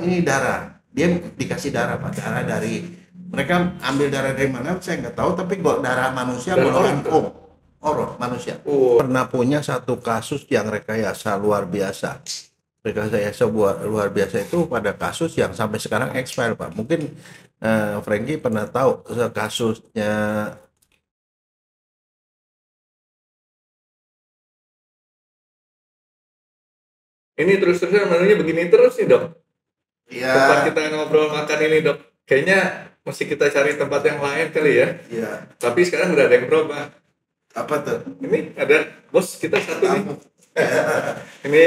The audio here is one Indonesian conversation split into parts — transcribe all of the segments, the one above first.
ini darah. Dia dikasih darah Pak, darah dari mereka ambil darah dari mana saya nggak tahu, tapi darah manusia golongan O, manusia. Pernah punya satu kasus yang rekayasa luar biasa. Rekayasa luar biasa itu pada kasus yang sampai sekarang expire Pak. Mungkin Frankie pernah tahu kasusnya. Ini terus-terusan menunya begini terus nih dok. Iya. Tempat kita ngobrol makan ini dok, kayaknya mesti kita cari tempat yang lain kali ya. Iya. Tapi sekarang udah ada yang berubah. Apa tuh? Ini ada bos kita satu nih. Ini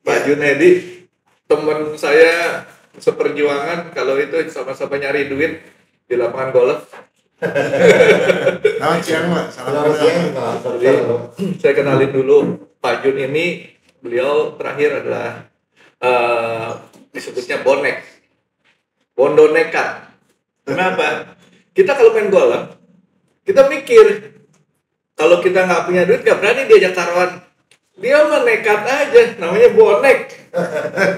Pak Junedi, teman saya seperjuangan. Kalau itu sama-sama nyari duit di lapangan golf. Selamat siang Pak. Selamat siang Pak. Saya kenalin dulu Pak Jun ini. Beliau terakhir adalah disebutnya bonek, bondo nekat. Kenapa? Kita kalau main golf, kita mikir kalau kita nggak punya duit nggak berani diajak taruhan. Dia mah nekat aja, namanya bonek.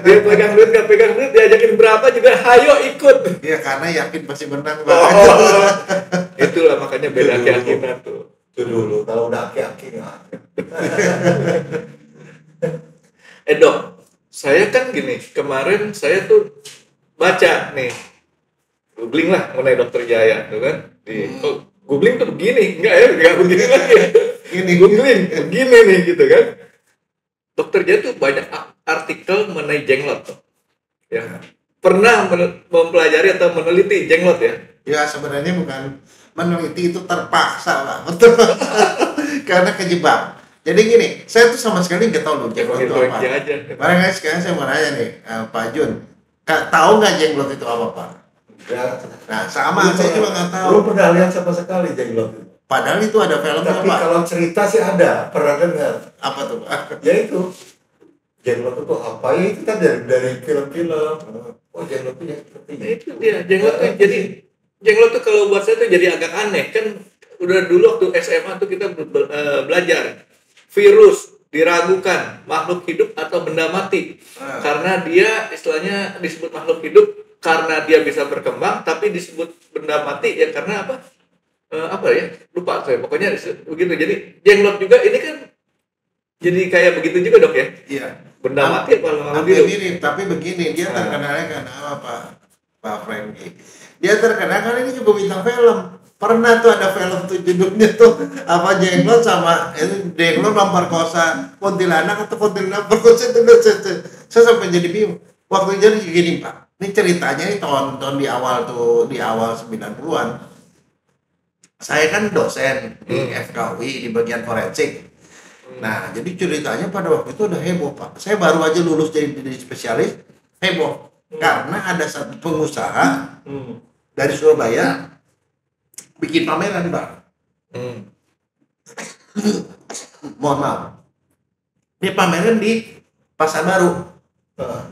Dia pegang duit nggak pegang duit, diajakin berapa juga, hayo ikut. Ya karena yakin pasti menang Pak. Itulah makanya beda keyakinan tuh. Itu dulu, kalau udah aki-aki nggak. Dok, saya kan gini, kemarin saya tuh baca nih, googling lah mengenai Dokter Jaya, tuh kan? Googling tuh begini, enggak begini lagi. Ini googling, begini nih gitu kan? Dokter Jaya tuh banyak artikel mengenai jenglot tuh, ya. Pernah mempelajari atau meneliti jenglot ya? Ya sebenarnya bukan meneliti, itu terpaksa Pak, betul. Karena kejebak. Jadi gini, saya tuh sama sekali nggak tahu loh jenglot itu apa. Barangkali sekarang saya mau nanya nih, Pak Jun, tahu nggak jenglot itu apa Pak? Ya. Nah sama, saya juga nggak tahu. Belum pernah lihat sama sekali jenglot itu. Padahal itu ada filmnya Tapi Pak. kalau cerita sih ada, pernah dengar. Apa tuh Pak? Ya itu, jenglot itu apa? Ya itu kan dari film-film. Oh jenglot itu ya seperti Nah, itu dia, jenglot tuh jadi, jenglot tuh kalau buat saya tuh jadi agak aneh kan. Udah dulu waktu SMA tuh kita belajar virus diragukan makhluk hidup atau benda mati karena dia istilahnya disebut makhluk hidup karena dia bisa berkembang, tapi disebut benda mati ya karena apa ya lupa saya, pokoknya begitu. Jadi jenglot juga ini kan jadi kayak begitu juga dok ya. Iya. Benda mati apa makhluk hidup? Mirip, tapi begini dia terkenalnya karena apa Pak Frankie? Dia terkenal karena ini juga bintang film. Pernah tuh ada film tuh judulnya tuh apa, jenglot sama jenglot memperkosa kuntilanak atau kuntilanak perkosa itu. Saya sampai jadi bingung. Waktu jadi gini Pak, ini ceritanya ini tahun-tahun di awal 90-an. Saya kan dosen di FKUI di bagian forensik. Nah, jadi ceritanya pada waktu itu udah heboh Pak. Saya baru aja lulus jadi spesialis, heboh. Karena ada satu pengusaha dari Surabaya bikin pameran Pak. Mohon maaf. Ini pameran di Pasar Baru.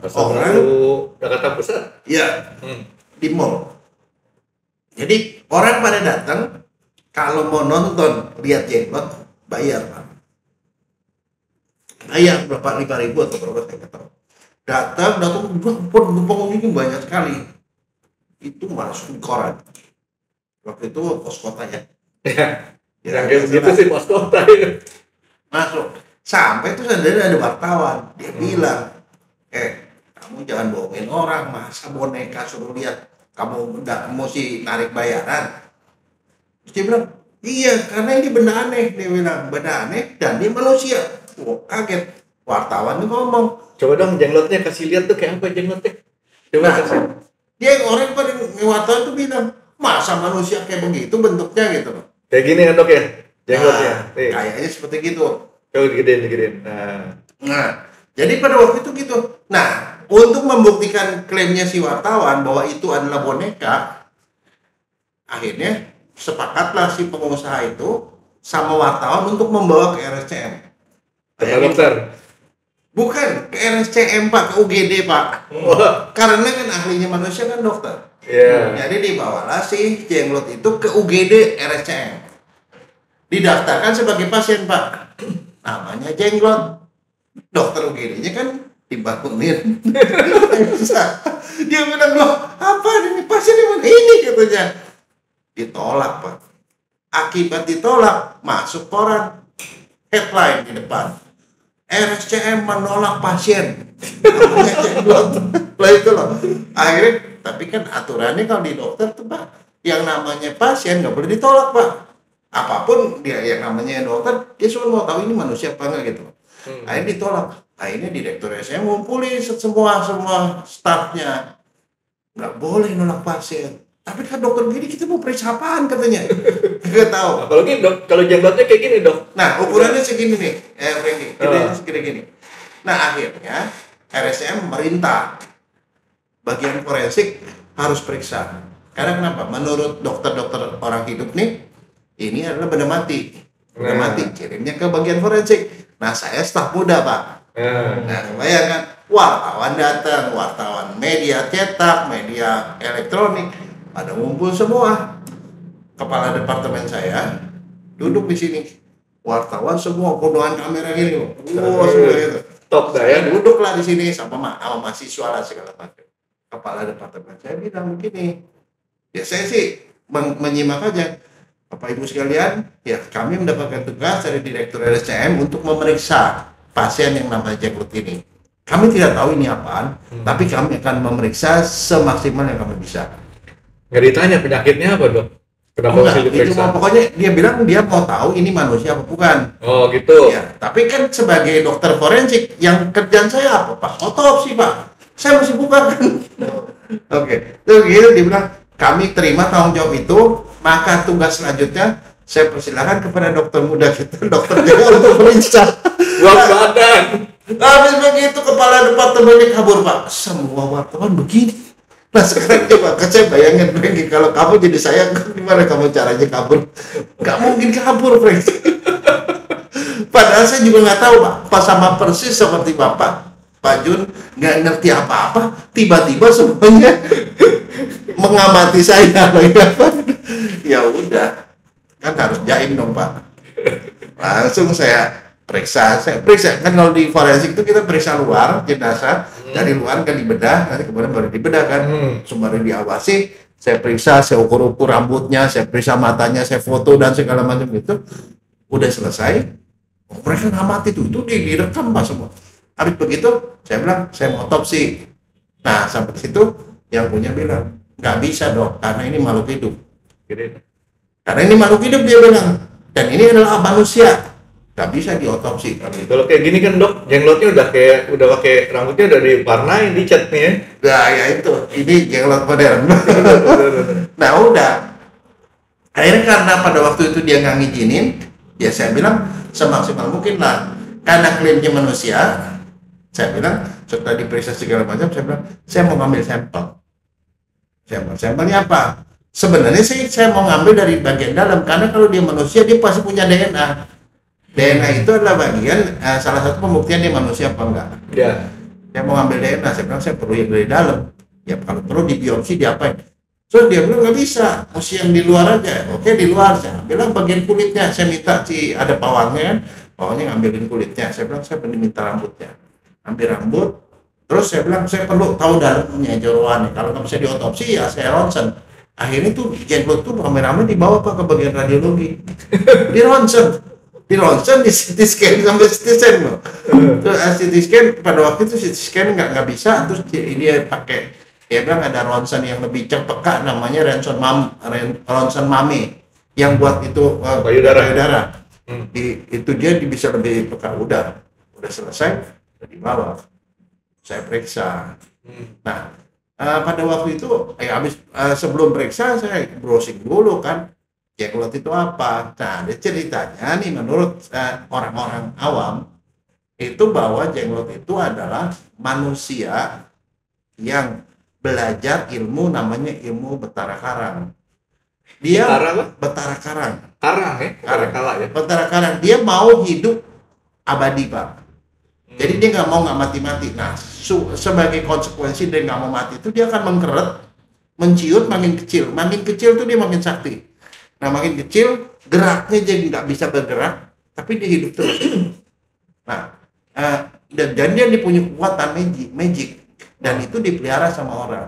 Pasar Baru Jakarta Pusat. Iya. Di mall. Jadi orang pada datang, kalau mau nonton lihat jenglot bayar Pak. Bayar berapa, 5.000 atau berapa saya nggak tahu. Datang pengunjung banyak sekali. Itu masuk di koran. Waktu itu pos kota ya. Ya kayak begitu sih pos kota ya. Masuk. Sampai tuh ada wartawan. Dia bilang, kamu jangan bohongin orang, masa boneka suruh lihat kamu nggak mesti narik bayaran. Terus dia bilang, iya karena ini benda aneh. Dia bilang benda aneh dan dia manusia. Wah, kaget. Wartawan tuh ngomong, coba dong jenglotnya kasih lihat tuh kayak apa jenglotnya. Coba kasih. Dia orang pada wartawan tuh bilang, masa manusia kayak begitu bentuknya gitu loh. Kayak gini kan dok ya jenglotnya. Kayaknya seperti gitu. Coba digedein. Nah, jadi pada waktu itu gitu. Nah, untuk membuktikan klaimnya si wartawan bahwa itu adalah boneka, akhirnya sepakatlah si pengusaha itu sama wartawan untuk membawa ke RSCM. Dokter. Bukan ke RSCM Pak, ke UGD Pak. Karena kan ahlinya manusia kan dokter. Iya. Jadi dibawalah si jenglot itu ke UGD RSCM. Didaftarkan sebagai pasien Pak. Namanya jenglot. Dokter UGD-nya kan dibangunin. Dia bilang, loh apa ini pasien ini katanya. Ditolak Pak. Akibat ditolak, masuk koran headline di depan, RSCM menolak pasien. Namanya Jenglot. Lah itu loh. Akhirnya, tapi kan aturannya kalau di dokter tuh Pak, yang namanya pasien nggak boleh ditolak Pak. Apapun dia yang namanya dokter, dia cuma mau tahu ini manusia apa enggak gitu. Akhirnya ditolak. Akhirnya direktur SM ngumpulin semua stafnya. Nggak boleh nolak pasien. Tapi kan dokter gini kita mau periksa apaan katanya. Nggak tahu. Apalagi dok, kalau Jenglotnya kayak gini dok. Nah ukurannya segini nih, Franky. Gedenya segini gini. Nah akhirnya RSCM merintah bagian forensik harus periksa. Karena kenapa? Menurut dokter-dokter orang hidup nih, ini adalah benda mati. Benda mati, kirimnya ke bagian forensik. Nah saya staf muda Pak. Nah bayangkan, wartawan datang, wartawan media cetak, media elektronik, pada ngumpul semua. Kepala departemen saya duduk di sini. Wartawan semua penuhan kamera gini loh. Semua gitu. Top dah ya. Duduklah di sini sama mahasiswa lah segala macam. Kepala departemen saya bilang begini. Ya saya sih menyimak aja. Bapak Ibu sekalian, ya kami mendapatkan tugas dari Direktur RSCM untuk memeriksa pasien yang namanya Jenglot ini. Kami tidak tahu ini apaan, tapi kami akan memeriksa semaksimal yang kami bisa. Nggak ditanya penyakitnya apa dok? Kenapa Enggak, masih itu diperiksa? pokoknya dia bilang dia mau tahu ini manusia apa bukan. Oh gitu. Ya, tapi kan sebagai dokter forensik yang kerjaan saya apa Pak? Otopsi Pak. Saya masih buka kan. Oke. Terus gitu dia bilang kami terima tanggung jawab itu, maka tugas selanjutnya saya persilakan kepada dokter muda kita, dokter jaga untuk periksa. Buat badan. Habis begitu kepala departemennya kabur Pak. Semua wartawan begini. Nah sekarang coba saya bayangin Franky, kalau kamu jadi saya gimana kamu caranya kabur? Gak mungkin kabur Franky. Padahal saya juga nggak tahu Pak, sama persis seperti Bapak Pak Jun, nggak ngerti apa-apa, tiba-tiba semuanya mengamati saya. Ya udah, kan harus jaim dong Pak. Langsung saya periksa kan kalau di forensik itu kita periksa luar jenazah, dari luar kan dibedah, nanti kemudian baru dibedah kan, sembari diawasi, saya periksa, saya ukur rambutnya, saya periksa matanya, saya foto dan segala macam itu, udah selesai, mereka ngamati itu direkam Pak semua. Habis begitu, saya bilang saya mau otopsi. Nah sampai situ yang punya bilang nggak bisa dok, karena ini makhluk hidup. Karena ini makhluk hidup dia bilang, dan ini adalah manusia. Nggak bisa diotopsi. Kalau kayak gini kan dok, jenglotnya udah pakai rambutnya udah diwarnain, dicat nih ya. Nah ya itu, ini jenglot modern. Nah udah. Akhirnya karena pada waktu itu dia nggak ngizinin, ya saya bilang semaksimal mungkin lah. Karena klaimnya manusia, saya bilang setelah diperiksa segala macam, saya bilang saya mau ngambil sampel. Sampelnya apa? Sebenarnya sih saya mau ngambil dari bagian dalam, karena kalau dia manusia dia pasti punya DNA. DNA itu adalah bagian salah satu pembuktian dia manusia apa enggak. Ya. Saya mau ngambil DNA, saya bilang saya perlu yang dari dalam. Ya kalau perlu di biopsi diapain? So dia bilang nggak bisa, mesti yang di luar aja. Oke di luar, saya bilang bagian kulitnya. Saya minta ada pawangnya kan, pawangnya ngambilin kulitnya. Saya bilang saya minta rambutnya, ambil rambut. Terus saya bilang saya perlu tahu dalamnya jeroannya. Kalau nggak bisa diotopsi ya saya ronsen. Akhirnya tuh Jenglot tuh rame-rame dibawa Pak ke bagian radiologi. Di ronsen, di CT scan sampai CT scan loh. Terus CT scan pada waktu itu CT scan nggak bisa, terus dia pakai, dia bilang ada ronsen yang lebih peka namanya ronsen mame yang buat itu payudara. Itu dia bisa lebih peka. Udah selesai, udah dibawa. Saya periksa. Nah pada waktu itu habis sebelum periksa saya browsing dulu kan. Jenglot itu apa? Nah, ada ceritanya nih menurut orang-orang awam itu bahwa jenglot itu adalah manusia yang belajar ilmu namanya ilmu betara karang. Dia betara karang. Karang ya? Karang ya. Betara karang. Dia mau hidup abadi Pak. Jadi dia nggak mau mati-mati. Nah, sebagai konsekuensi dia nggak mau mati itu dia akan mengkeret, menciut makin kecil tuh dia makin sakti. Nah makin kecil geraknya jadi nggak bisa bergerak, tapi dia hidup terus. Nah dan dia punya kekuatan magic. dan itu dipelihara sama orang,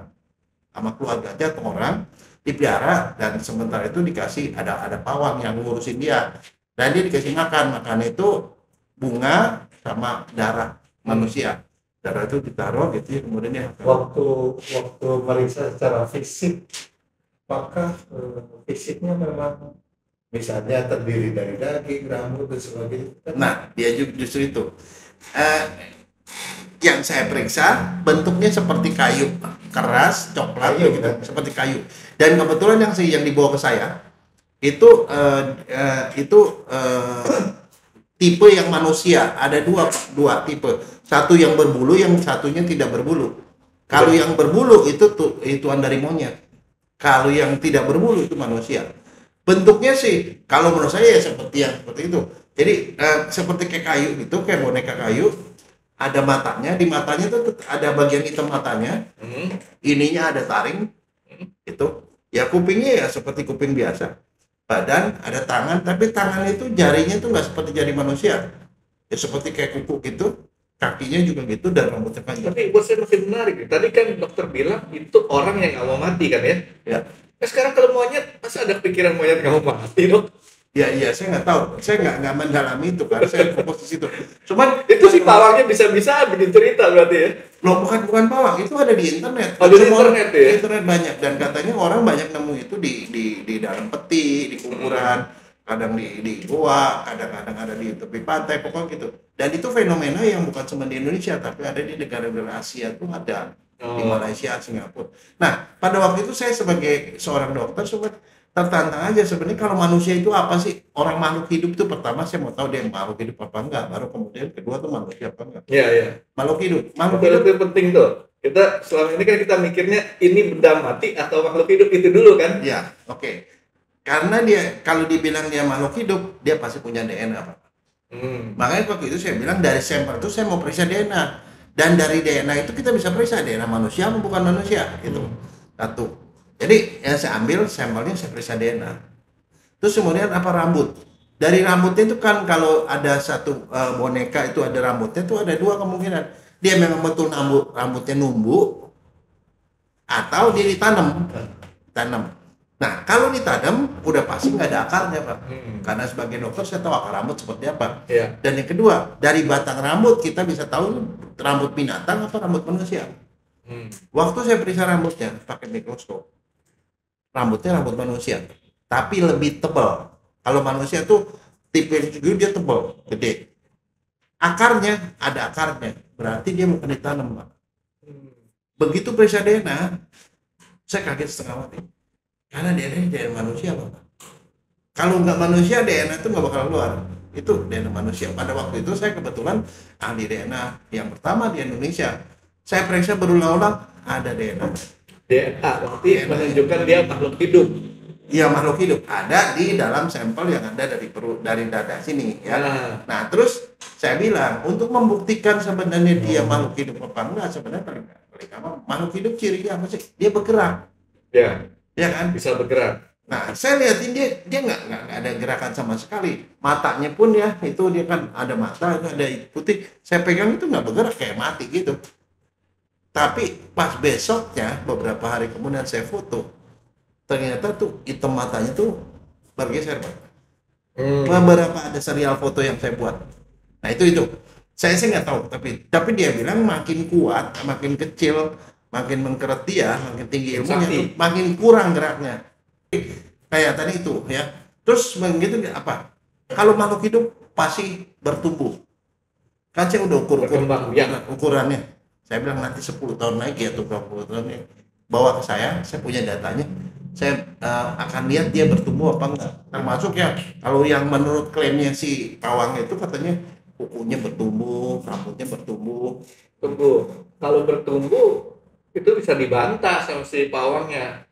sama keluarganya atau orang dipelihara, dan sementara itu dikasih ada pawang yang ngurusin dia, dan dia dikasih makan itu bunga sama darah manusia. Darah itu ditaruh gitu ya, kemudian dia Waktu meriksa secara fisik, apakah fisiknya memang misalnya terdiri dari daging, rambut dan sebagainya? Nah, dia justru itu. Yang saya periksa bentuknya seperti kayu keras, coklat Kayu, gitu, kan? seperti kayu. Dan kebetulan yang dibawa ke saya itu tipe yang manusia. Ada dua tipe. Satu yang berbulu, yang satunya tidak berbulu. Kalau yang berbulu itu ituan dari monyet. Kalau yang tidak berbulu itu manusia. Bentuknya sih kalau menurut saya ya seperti itu. Jadi seperti kayak kayu gitu, kayak boneka kayu. Ada matanya, di matanya tuh ada bagian hitam matanya. Ininya ada taring. Itu. Ya kupingnya ya seperti kuping biasa. Badan ada tangan, tapi tangan itu jarinya tuh nggak seperti jari manusia. Ya seperti kayak kuku gitu. Kakinya juga gitu dan rambutnya panjang. Tapi buat saya masih menarik. Tadi kan dokter bilang itu orang yang nggak mau mati kan ya? Ya. Nah, sekarang kalau monyet, masa ada pikiran monyet nggak mau mati dok? Ya, saya nggak tahu. Saya nggak mendalami itu kan. Saya fokus di situ. Cuman Itu si pawangnya bisa-bisa bikin cerita berarti ya? loh, bukan bawang, itu ada di internet. Oh, di Semua internet ya? di internet banyak, dan katanya orang banyak nemu itu di dalam peti, di kuburan, kadang di goa, kadang-kadang ada di tepi pantai, pokoknya gitu. Dan itu fenomena yang bukan cuma di Indonesia, tapi ada di negara-negara Asia tuh ada. Di Malaysia, Singapura. Nah, pada waktu itu saya sebagai seorang dokter sempat tertantang aja sebenarnya, kalau manusia itu apa sih? Orang makhluk hidup itu pertama saya mau tahu dia makhluk hidup apa enggak, baru kemudian kedua tuh manusia apa enggak. Iya. Makhluk hidup Itu penting tuh. Kita selama ini kan kita mikirnya ini benda mati atau makhluk hidup itu dulu kan? ya, oke. Karena dia kalau dibilang dia makhluk hidup, dia pasti punya DNA, Pak. Makanya waktu itu saya bilang dari sampel itu saya mau periksa DNA. Dan dari DNA itu kita bisa periksa DNA manusia atau bukan manusia, itu satu. Jadi yang saya ambil sampelnya, saya periksa DNA. Terus kemudian apa, rambut. Dari rambutnya itu kan kalau ada satu boneka itu ada rambutnya, itu ada dua kemungkinan. Dia memang betul rambutnya numbuh atau dia ditanam. Nah, kalau ditanam udah pasti nggak ada akarnya, Pak. Karena sebagai dokter saya tahu akar rambut seperti apa. Iya. Dan yang kedua, dari batang rambut kita bisa tahu rambut binatang atau rambut manusia. Waktu saya periksa rambutnya pakai mikroskop, rambutnya rambut manusia, tapi lebih tebal. Kalau manusia tuh tipe juga dia tebal, gede. Akarnya ada akarnya, berarti dia bukan ditanam, Pak. Begitu periksa DNA, saya kaget setengah mati. Karena DNA manusia, Pak. Kalau nggak manusia, DNA itu nggak bakal keluar. Itu DNA manusia. Pada waktu itu saya kebetulan ahli DNA yang pertama di Indonesia. Saya periksa berulang-ulang, ada DNA. DNA berarti menunjukkan dia makhluk hidup. Iya, makhluk hidup. Ada di dalam sampel yang ada dari dada sini, ya. Nah, terus saya bilang untuk membuktikan sebenarnya dia makhluk hidup apa enggak, sebenarnya paling makhluk hidup cirinya apa sih? Dia bergerak. Ya kan? Bisa bergerak. Nah, saya lihatin dia nggak ada gerakan sama sekali. Matanya pun ya, itu dia kan ada mata, ada putih. Saya pegang itu nggak bergerak, kayak mati gitu. Tapi pas besoknya, beberapa hari kemudian saya foto, ternyata tuh hitam matanya tuh bergeser, Pak. Beberapa ada serial foto yang saya buat. Nah, itu. Saya sih nggak tahu, tapi dia bilang makin kuat, makin kecil, makin mengkeret dia, makin tinggi ilmunya, tuh, makin kurang geraknya. Kayak tadi itu ya. Terus begitu apa? Kalau makhluk hidup pasti bertumbuh. Kan saya udah ukurannya. Saya bilang nanti 10 tahun lagi atau 20 tahun lagi bawa ke saya punya datanya. Saya akan lihat dia bertumbuh apa enggak. Termasuk ya kalau yang menurut klaimnya si pawang itu katanya kukunya bertumbuh, rambutnya bertumbuh. Kalau bertumbuh itu bisa dibantah sama si pawangnya.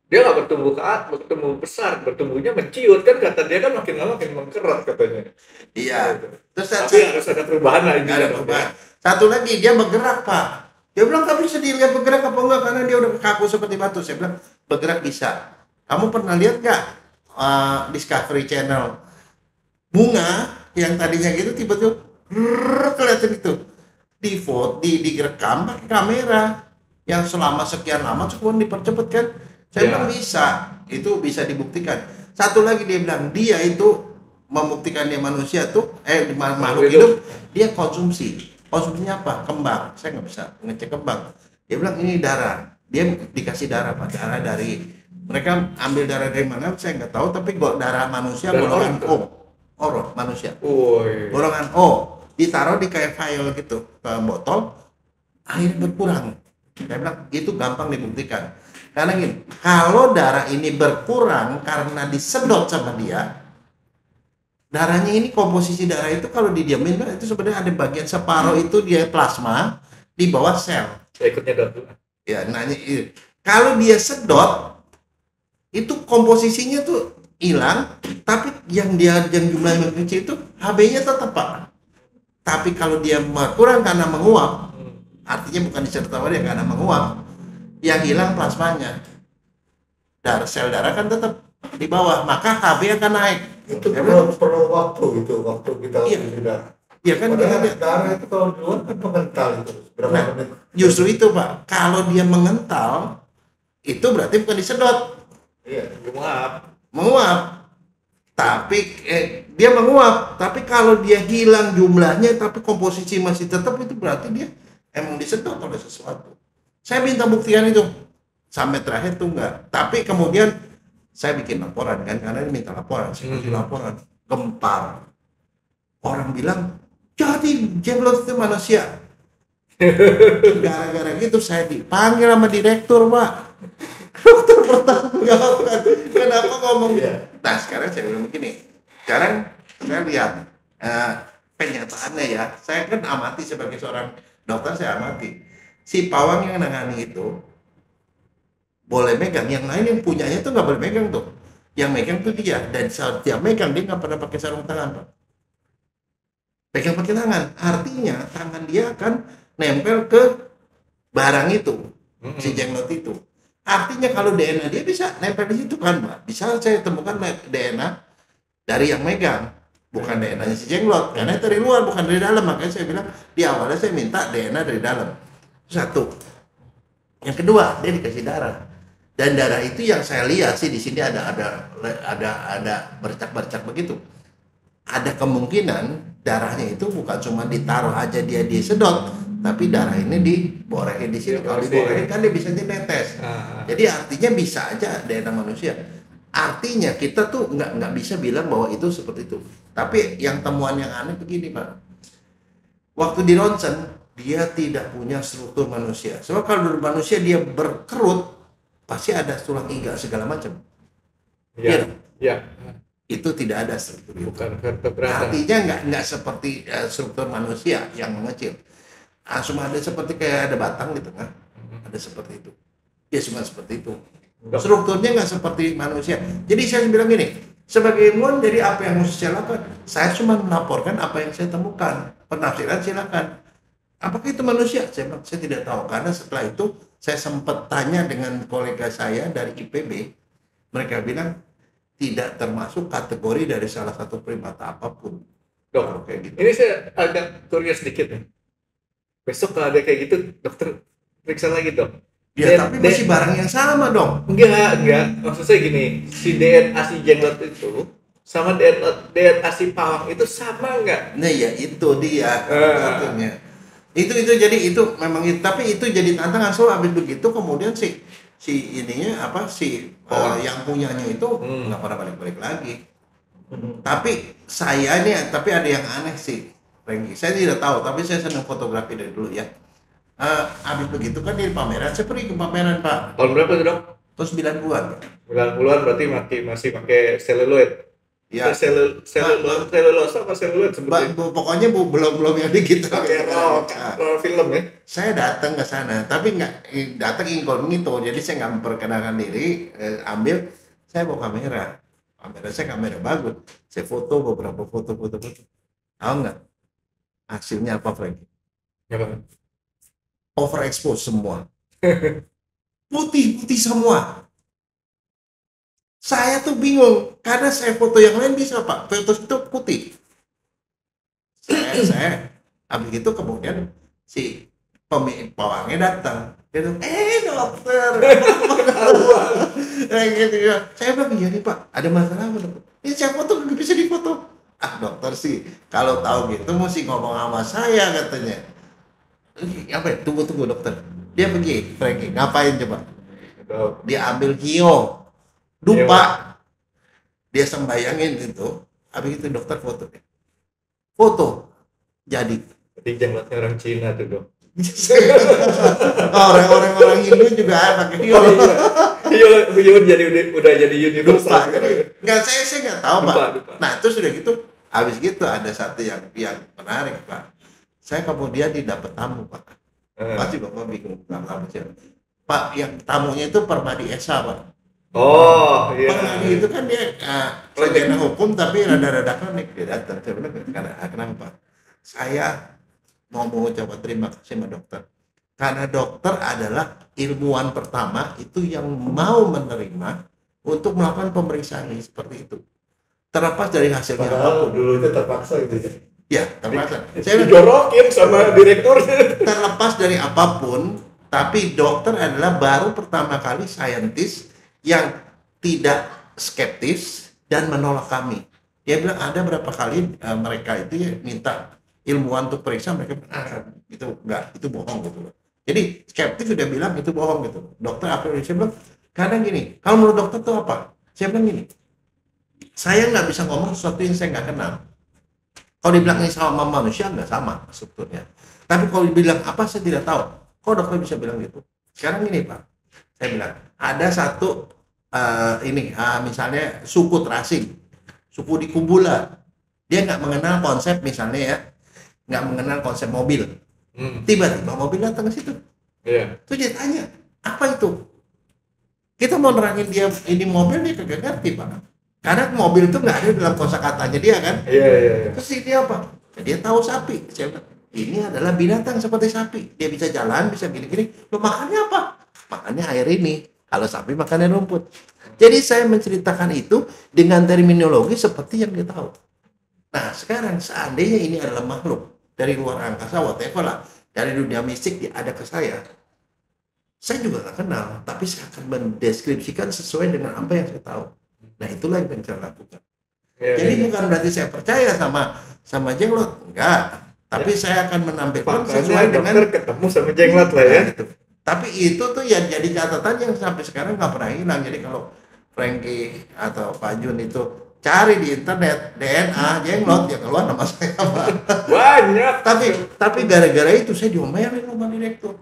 Dia nggak bertumbuh ke atas, bertumbuh besar, bertumbuhnya menciut kan, kata dia kan makin lama makin mengkerat katanya. Iya. Terus tapi harus ada perubahan lagi. Ada perubahan. Satu lagi dia bergerak, Pak. Dia bilang tapi bisa dilihat bergerak apa enggak karena dia udah kaku seperti batu. Saya bilang bergerak bisa. Kamu pernah lihat nggak Discovery Channel bunga yang tadinya gitu tiba-tiba kelihatan itu direkam pakai kamera. yang selama sekian lama cukup dipercepat kan? Saya Ya. bilang bisa, itu bisa dibuktikan. Satu lagi dia bilang dia itu membuktikan dia manusia tuh, makhluk hidup, dia konsumsi. Konsumsinya apa? Kembang. Saya nggak bisa ngecek kembang. Dia bilang ini darah. Dia dikasih darah, Pak. Darah dari mereka ambil darah dari mana? Saya nggak tahu. Tapi darah manusia Darah golongan orang, O, manusia. Woi. Golongan O ditaruh di kayak vial gitu ke botol, akhirnya berkurang. Saya bilang itu gampang dibuktikan. Karena gini, kalau darah ini berkurang karena disedot sama dia, darahnya ini komposisi darah itu kalau didiamin kan itu sebenarnya ada bagian separuh itu dia plasma di bawah sel. Saya ikut nyedot dulu. Ya, kalau dia sedot itu komposisinya tuh hilang, tapi yang jumlahnya kecil itu Hb-nya tetap, Pak. Tapi kalau dia berkurang karena menguap, artinya bukan disedot sama dia karena menguap, yang hilang plasmanya. Sel darah kan tetap di bawah, maka Hb akan naik. Itu Ya, perlu waktu itu, waktu kita Iya. sudah. Ya kan Padahal dia- darah itu kalau di luar kan mengental itu berapa Nah, menit. justru itu, Pak. Kalau dia mengental, itu berarti bukan disedot, Iya. menguap. Tapi dia menguap, tapi kalau dia hilang jumlahnya tapi komposisi masih tetap, itu berarti dia emang disedot oleh sesuatu. Saya minta buktian itu. Sampai terakhir tuh enggak. Tapi kemudian saya bikin laporan kan, karena dia minta laporan, saya kasih laporan. Gempar. Orang bilang, jadi Jenglot itu manusia. Gara-gara gitu saya dipanggil sama direktur, Pak. Dokter bertanggungjawab, kenapa ngomong gitu? Nah sekarang saya bilang begini, sekarang saya lihat kenyataannya ya, saya kan amati sebagai seorang dokter, saya amati si pawang yang nangani itu boleh megang, yang lain yang punyanya tuh nggak boleh megang tuh, yang megang tuh dia, dan saat dia megang dia nggak pernah pakai sarung tangan, Pak. Pegang pakai tangan, artinya tangan dia akan nempel ke barang itu, si jenglot itu. Artinya kalau DNA dia bisa nempel di situ kan, Pak. Bisa saya temukan DNA dari yang megang, bukan DNA-nya si jenglot, karena itu dari luar bukan dari dalam. Makanya saya bilang di awalnya saya minta DNA dari dalam. Satu. Yang kedua, dia dikasih darah. Dan darah itu yang saya lihat sih di sini ada bercak-bercak begitu. Ada kemungkinan darahnya itu bukan cuma ditaruh aja dia disedot, tapi darah ini diborehin di sini. Kalau diborehin kan dia bisa dinetes. Jadi artinya bisa aja DNA manusia. Artinya kita tuh nggak bisa bilang bahwa itu seperti itu. Tapi yang temuan yang aneh begini, Pak. Waktu di ronsen dia tidak punya struktur manusia. Sebab kalau dari manusia dia berkerut, pasti ada tulang iga segala macam. Iya dong? Ya. Itu tidak ada struktur itu. Bukan vertebrata. Artinya nggak seperti struktur manusia yang mengecil. Cuma ada seperti kayak ada batang di tengah, ada seperti itu. Ya cuma seperti itu. Strukturnya nggak seperti manusia. Jadi saya bilang gini, sebagai ilmuwan, jadi apa yang harus saya lakukan? Saya cuma melaporkan apa yang saya temukan. Penafsiran silakan. Apakah itu manusia? Saya bilang, saya tidak tahu. Karena setelah itu saya sempat tanya dengan kolega saya dari IPB. Mereka bilang tidak termasuk kategori dari salah satu primata apapun. Dok, Kalau kayak gitu. ini saya agak curious sedikit nih. Besok kalau ada kayak gitu, dokter periksa lagi, Dok. Ya, tapi masih barang yang sama dong. Enggak. Maksud saya gini, si DNA si jenglot itu sama DNA si pawang itu sama nggak? Nah ya itu dia satunya. Itu jadi itu memang tapi itu jadi tantangan. So habis begitu kemudian si ininya yang punyanya itu nggak pernah balik lagi. Tapi saya nih, tapi ada yang aneh sih, Franky. Saya tidak tahu, tapi saya senang fotografi dari dulu ya. Habis begitu kan di pameran, saya pergi ke pameran, Pak. Tahun berapa tuh, Dok? Terus 90-an. 90-an berarti masih pakai seluloid. Ya. Selulosa apa seluloid sebetulnya? Pokoknya belum yang gitu. Pakai roll film ya. Saya datang ke sana, tapi nggak datang incognito, jadi saya nggak memperkenalkan diri, ambil, saya bawa kamera saya kamera bagus, saya foto beberapa foto. Tahu nggak hasilnya apa, Frank? Ya, Bang. Overexpose semua, putih semua. Saya tuh bingung karena saya foto yang lain bisa, Pak, foto itu putih. Saya habis itu kemudian si pawangnya datang. Dia bilang, dokter. Kayak gitu ya. Saya bilang, iya nih Pak, ada masalah apa dokter? Ini saya foto, nggak bisa difoto. Ah dokter sih, kalau tahu gitu mesti ngomong sama saya katanya. Apa ya? Tunggu dokter. Dia pergi, Frankie, ngapain coba? Dia ambil hio, dupa. Dia sembayangin itu. Habis itu dokter foto. Jadi jenglotnya orang Cina tuh dong. orang Hindu juga pakai hio. Iya udah jadi universal. Enggak, saya nggak tahu Pak. Dupa. Nah terus udah gitu, habis gitu ada satu yang menarik Pak. Saya kemudian didapat tamu Pak. Pasti Bapak bingung tamu siapa. Pak, yang tamunya itu Permadi Esa Pak. Oh iya. Permadi itu kan dia sarjana hukum tapi rada-rada klinik. Dia datang. Saya bilang, kenapa Pak? Saya mau mengucapkan terima kasih sama dokter. Karena dokter adalah ilmuwan pertama itu yang mau menerima untuk melakukan pemeriksaan ini seperti itu. Terlepas dari hasilnya apapun. Dulu itu terpaksa gitu ya. Ya, terpaksa. Saya dijorokin sama direkturnya. Terlepas dari apapun, tapi dokter adalah baru pertama kali saintis yang tidak skeptis dan menolak kami. Dia bilang ada berapa kali mereka itu ya minta ilmuwan untuk periksa, mereka itu enggak, itu bohong gitu loh. Jadi skeptis sudah bilang itu bohong gitu. Dokter apa yang saya bilang? Kadang gini, kalau menurut dokter itu apa? Saya bilang gini, saya nggak bisa ngomong sesuatu yang saya nggak kenal. Kalau dibilang ini sama manusia nggak sama strukturnya. Tapi kalau dibilang apa saya tidak tahu. Kok dokter bisa bilang gitu? Sekarang gini Pak, saya bilang ada satu misalnya suku terasing, suku di Kumbula, dia nggak mengenal konsep misalnya ya. Nggak mengenal konsep mobil. Tiba-tiba mobil datang ke situ. Iya. Terus dia tanya, apa itu? Kita mau nerangin dia ini mobil, dia kagak ngerti Pak. Karena mobil itu nggak ada dalam kosakatanya dia kan. Iya. Terus dia apa? Dia tahu sapi. Saya bilang, ini adalah binatang seperti sapi. Dia bisa jalan, bisa gini-gini. Lo makannya apa? Makannya air ini. Kalau sapi makannya rumput. Jadi saya menceritakan itu dengan terminologi seperti yang dia tahu. Nah sekarang seandainya ini adalah makhluk dari luar angkasa, whatever lah, dari dunia mistik dia ada ke saya juga nggak kenal, tapi saya akan mendeskripsikan sesuai dengan apa yang saya tahu. Nah itulah yang saya lakukan. Jadi bukan berarti saya percaya sama jenglot, enggak, tapi saya akan menampilkan sesuai dengan ketemu sama jenglot lah ya. Gitu. Tapi itu tuh ya jadi catatan yang sampai sekarang nggak pernah hilang. Jadi kalau Frankie atau Pak Jun itu cari di internet DNA jenglot, ya keluar nama saya Pak. Banyak. Tapi gara-gara itu saya diomelin sama direktur.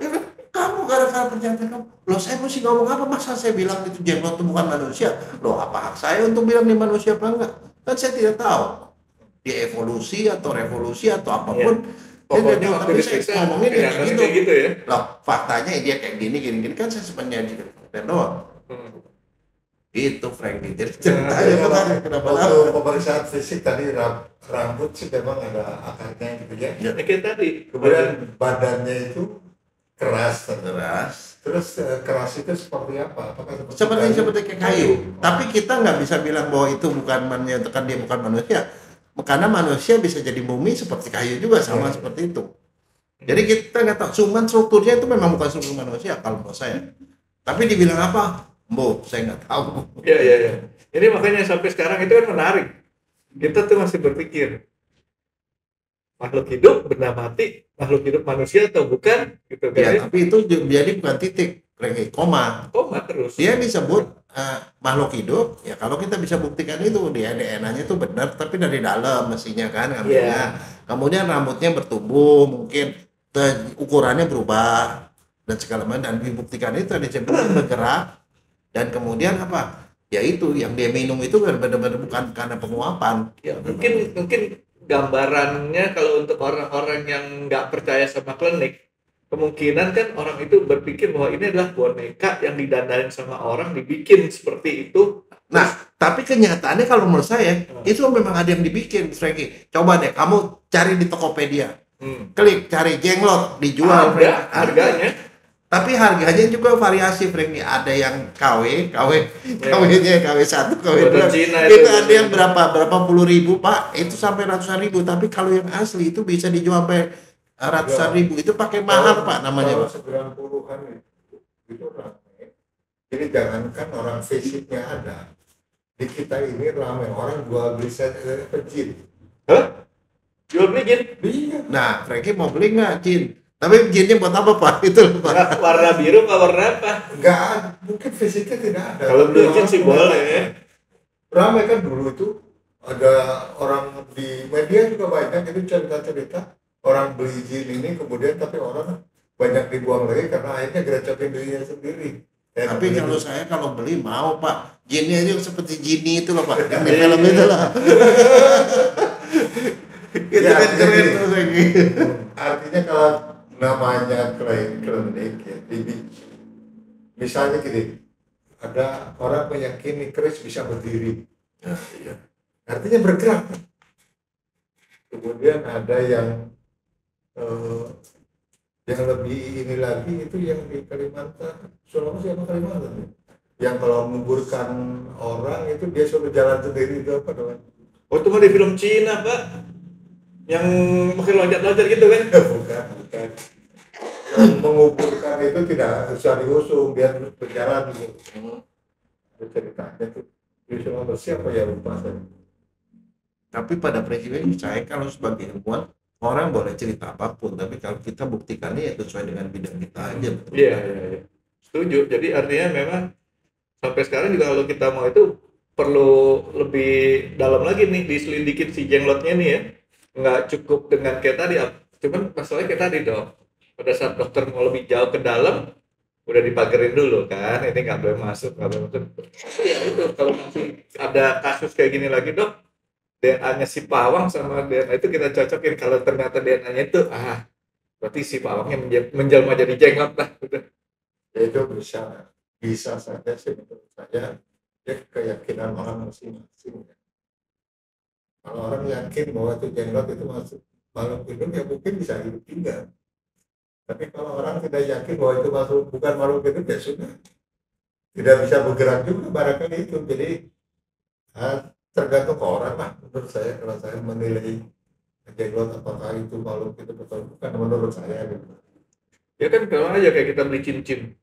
Ya kan, kamu gara-gara pernyataan kamu. Loh saya mesti ngomong apa? Masa saya bilang itu jenglot itu bukan manusia? Loh apa hak saya untuk bilang dia manusia apa enggak? Kan saya tidak tahu. Dia evolusi atau revolusi atau apapun. Pokoknya waktu diperiksa ngomongin kayak gitu ya. Loh faktanya dia kayak gini kan saya sebenarnya jadi doang. Itu Frankie ceritanya kenapa waktu pemeriksaan fisik tadi rambut sih memang ada akarnya gitu ya. Kayak tadi. Kemudian badannya itu keras. Terus keras itu seperti apa? Apakah seperti kayak kayu. Tapi kita nggak bisa bilang bahwa itu bukan menyatakan dia bukan manusia. Karena manusia bisa jadi bumi seperti kayu juga sama seperti itu. Jadi kita nggak tahu. Cuman strukturnya itu memang bukan struktur manusia kalau menurut saya. Tapi dibilang apa? Saya nggak tahu. Iya. Ini makanya sampai sekarang itu kan menarik. Kita tuh masih berpikir makhluk hidup, benda mati, makhluk hidup manusia atau bukan? Gitu kan? Ya, tapi itu jadi bukan titik, koma terus. Dia disebut makhluk hidup. Ya kalau kita bisa buktikan itu dia DNA-nya itu benar, tapi dari dalam mestinya kan ngambilnya. Kemudian rambutnya bertumbuh, mungkin ukurannya berubah dan segala macam, dan dibuktikan itu disebut bergerak. Dan kemudian apa? Ya itu yang dia minum itu benar-benar bukan karena penguapan. Ya, mungkin gambarannya kalau untuk orang-orang yang nggak percaya sama klinik, kemungkinan kan orang itu berpikir bahwa ini adalah boneka yang didandanin sama orang, dibikin seperti itu. Nah, tapi kenyataannya kalau menurut saya itu memang ada yang dibikin, Frankie. Coba deh kamu cari di Tokopedia. Klik cari jenglot dijual harganya. Tapi harganya juga variasi, Frankie. Ada yang KW-nya KW1, KW2. Itu ada yang berapa puluh ribu, Pak. Itu sampai ratusan ribu. Tapi kalau yang asli itu bisa dijual sampai ratusan ribu itu pakai mahar Pak namanya Pak. 90-an itu ramai. Jadi jangankan orang fisiknya ada, di kita ini ramai orang jual beli jin. Hah? Jual beli jin? Iya. Nah, Frankie mau beli nggak jin? Tapi jinnya buat apa Pak? Itu loh, Pak. Warna biru apa warna apa? Enggak, mungkin fisiknya tidak ada. Kalau beli jin sih boleh. Ramai kan dulu itu ada orang di media juga banyak itu cerita-cerita orang beli jin ini kemudian tapi orang banyak dibuang lagi karena akhirnya gerecokin dirinya sendiri. Tapi kalau saya kalau beli mau Pak, jinnya itu seperti jini itu loh Pak, yang di film itu lah. Itu Ya, kan keren jadi, tuh Frankie. artinya kalau namanya klinik ya, misalnya gini, ada orang meyakini keris bisa berdiri, Iya. artinya bergerak. Kemudian ada yang lebih ini lagi itu yang di Kalimantan, Sulawesi apa Kalimantan ya? Yang kalau menguburkan orang itu dia suruh jalan sendiri itu apa namanya? Oh itu mah di film Cina Pak, yang pakai loncat-loncat gitu kan? Bukan. Yang menguburkan itu tidak usah diusung, dia terus berjalan gitu. Ada ceritanya tuh di Sulawesi apa ya lupa saya. Tapi pada prinsipnya saya kalau sebagai ilmuwan orang boleh cerita apapun, tapi kalau kita buktikannya ya sesuai dengan bidang kita aja. Iya. Setuju. Jadi artinya memang sampai sekarang juga kalau kita mau itu perlu lebih dalam lagi nih diselidikin si jenglotnya nih ya. Nggak cukup dengan kayak tadi, cuman masalahnya kayak tadi dong. Pada saat dokter mau lebih jauh ke dalam, udah dipagerin dulu kan, ini nggak boleh masuk. Ya itu kalau masih ada kasus kayak gini lagi dok, DNA-nya si pawang sama DNA itu kita cocokin, kalau ternyata DNA-nya itu berarti si pawangnya menjelma jadi jenglot lah udah. Ya itu bisa saja sih menurut saya ya keyakinan orang masing-masing ya. Kalau orang yakin bahwa itu jenglot itu masuk makhluk hidup ya mungkin bisa hidup juga. Tapi kalau orang tidak yakin bahwa itu bukan makhluk hidup ya sudah tidak bisa bergerak juga barangkali itu. Jadi tergantung ke orang lah menurut saya kalau saya menilai jenglot apakah itu makhluk hidup atau bukan menurut saya gitu. Ya kan kalau aja kayak kita beli cincin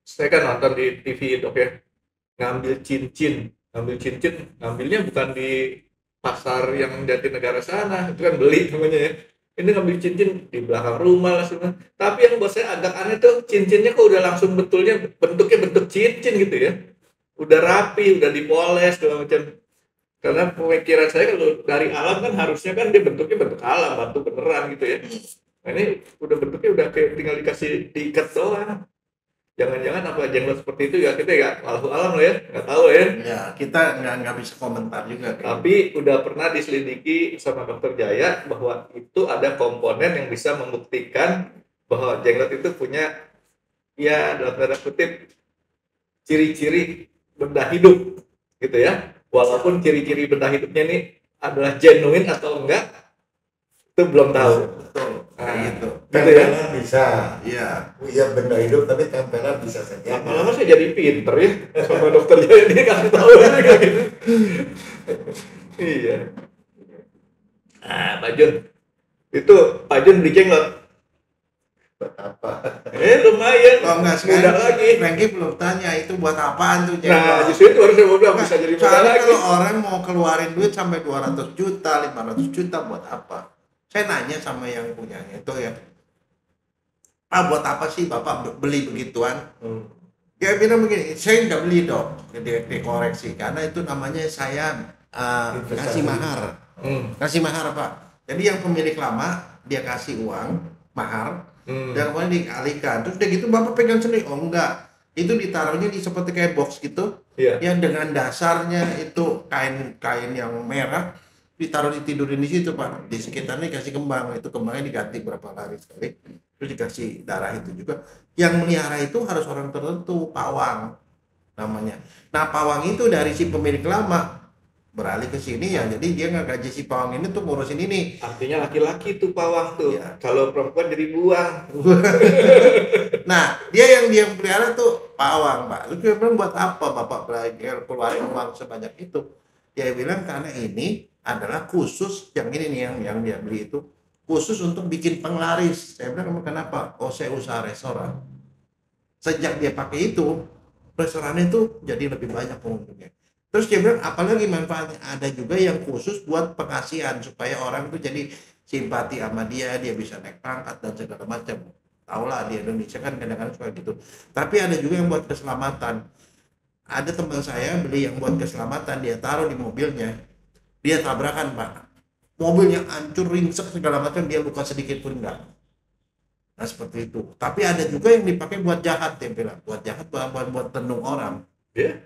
saya kan nonton di TV dok ya, ngambil cincin ngambilnya bukan di pasar yang Jatinegara sana, itu kan beli namanya ya. Ini ngambil cincin di belakang rumah lah semua. Tapi yang buat saya agak aneh tuh cincinnya kok udah langsung bentuknya bentuk cincin gitu ya, udah rapi, udah dipoles segala macam. Karena pemikiran saya kalau dari alam kan harusnya kan dia bentuknya bentuk alam, batu beneran gitu ya. Nah ini udah bentuknya udah kayak tinggal diikat doang. Jangan-jangan apa jenglot seperti itu ya kita ya makhluk alam loh ya, nggak tahu ya. Ya kita nggak bisa komentar juga. Tapi udah pernah diselidiki sama Dokter Jaya bahwa itu ada komponen yang bisa membuktikan bahwa jenglot itu punya ya dalam tanda kutip ciri-ciri benda hidup gitu ya. Walaupun ciri-ciri benda hidupnya ini adalah genuine atau enggak itu belum tahu. Betul. Gitu. Tempelan bisa. Iya. Iya benda hidup tapi tempelan bisa saja. Lama-lama saya jadi pinter ya sama Dokter Jaya, dia kasih tahu aja kayak gitu. Iya. Pak Jun. Itu Pak Jun beli jenglot. Buat apa? Lumayan. Kalau nggak mudah sekarang lagi. Frankie belum tanya itu buat apaan tuh Nah, jenglot. justru itu harusnya mau bilang bisa jadi mudah Soalnya lagi. kalau orang mau keluarin duit sampai 200 juta, 500 juta buat apa? Saya nanya sama yang punyanya itu ya, Pak buat apa sih Bapak beli begituan? Dia bilang begini, saya nggak beli dong, dikoreksi karena itu namanya saya kasih mahar, kasih mahar Pak. Jadi yang pemilik lama dia kasih uang mahar, dan kemudian dialihkan. Terus udah gitu Bapak pegang sendiri, oh enggak, itu ditaruhnya di seperti kayak box gitu, yang dengan dasarnya itu kain yang merah. Ditaruh ditidurin di situ Pak, di sekitarnya dikasih kembang, itu kembangnya diganti berapa hari sekali, terus dikasih darah itu juga. Yang melihara itu harus orang tertentu, pawang namanya. Nah pawang itu dari si pemilik lama beralih ke sini ya, jadi dia nggak gaji si pawang ini tuh ngurusin ini. Artinya laki-laki tuh pawang tuh, Ya. kalau perempuan jadi buang. Nah dia yang pelihara tuh pawang Pak. Lu bilang buat apa Bapak keluarin uang sebanyak itu? Dia bilang karena ini adalah khusus yang ini nih yang dia beli itu khusus untuk bikin penglaris. Saya bilang kenapa? Oh saya usaha restoran. Sejak dia pakai itu, restoran itu jadi lebih banyak pengunjungnya. Terus dia bilang apalagi manfaatnya? Ada juga yang khusus buat pengasihan supaya orang tuh jadi simpati sama dia bisa naik pangkat dan segala macam. Taulah di Indonesia kan kadang-kadang suka gitu. Tapi ada juga yang buat keselamatan. Ada teman saya beli yang buat keselamatan, dia taruh di mobilnya, dia tabrakan Pak. Mobilnya hancur, ringsek segala macam, dia luka sedikit pun enggak. Nah seperti itu. Tapi ada juga yang dipakai buat jahat, dia bilang. Buat jahat, buat tenung orang. Ya.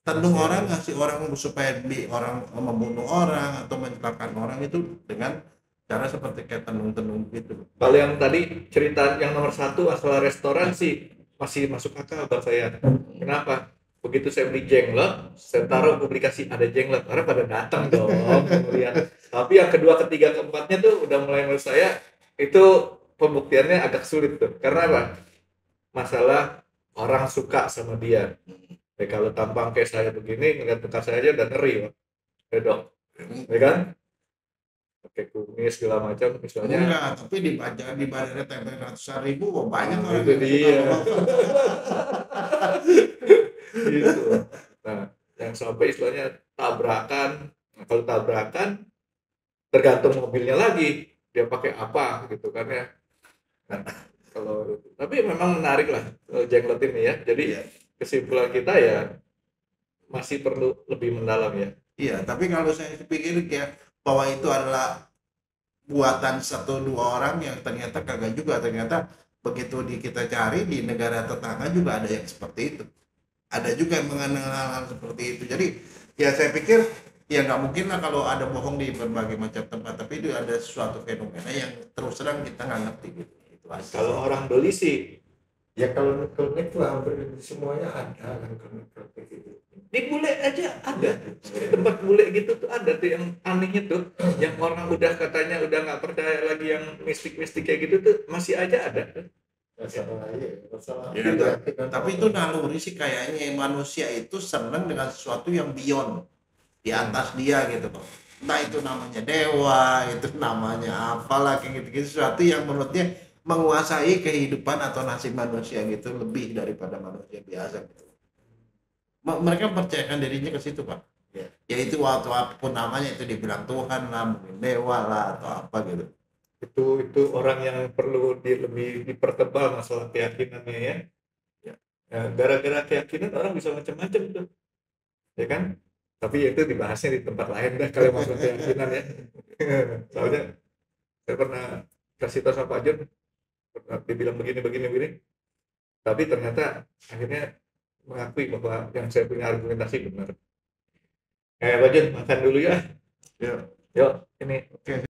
Tenung orang, ngasih orang supaya orang membunuh orang atau mencelakakan orang itu dengan cara seperti kayak tenung-tenung gitu. Kalau yang tadi cerita yang nomor 1 masalah restoran sih masih masuk akal buat saya. Kenapa? Begitu saya beli jenglot, saya taruh publikasi ada jenglot, orang pada datang dong melihat. Tapi yang kedua, ketiga, keempatnya tuh udah mulai menurut saya itu pembuktiannya agak sulit tuh. Karena apa? Masalah orang suka sama dia. Kalau tampang kayak saya begini, ngeliat muka saya aja udah ngeri, Pak. Ya dong, ya kan? Pakai kumis segala macam, misalnya. Enggak, tapi di badannya tempel ratusan ribu, banyak orang itu yang dia. suka. Gitu. Nah, yang sampai istilahnya tabrakan. Nah, kalau tabrakan, tergantung mobilnya lagi, dia pakai apa gitu kan ya. Nah, tapi memang menarik lah jenglot ini ya. Jadi kesimpulan kita ya masih perlu lebih mendalam ya. Iya, tapi kalau saya pikir kayak bahwa itu adalah buatan 1-2 orang yang ternyata kagak juga. Ternyata begitu kita cari di negara tetangga juga ada yang seperti itu. Ada juga yang mengenal hal-hal seperti itu. Jadi ya saya pikir ya nggak mungkin lah kalau ada bohong di berbagai macam tempat. Tapi itu ada sesuatu fenomena yang terus terang kita nggak ngerti gitu. Itu aja. Kalau orang beli sih Ya kalau nikel itu hampir semuanya ada kan nikel gitu. di bule aja ada, di tempat bule gitu tuh ada tuh yang anehnya tuh, yang orang udah katanya udah nggak percaya lagi yang mistik-mistik kayak gitu tuh masih aja ada. Masalah Ya, tapi itu naluri sih kayaknya manusia itu senang dengan sesuatu yang beyond di atas dia gitu loh. Entah itu namanya dewa, itu namanya apalah kayak gitu-gitu, sesuatu yang menurutnya menguasai kehidupan atau nasib manusia gitu lebih daripada manusia biasa gitu. Mereka percayakan dirinya ke situ Pak. Ya. Yaitu waktu apapun namanya itu dibilang Tuhan lah, mungkin dewa lah atau apa gitu. Itu orang yang perlu lebih dipertebal masalah keyakinannya ya. Ya, gara-gara keyakinan orang bisa macam-macam tuh, ya kan? Tapi itu dibahasnya di tempat lain dah kalau masalah keyakinan ya. Soalnya saya pernah kasih tahu sama Pak Jun, dibilang begini, tapi ternyata akhirnya mengakui bahwa yang saya punya argumentasi benar. Pak Jun, makan dulu ya. Ya. Yuk, ini. Oke.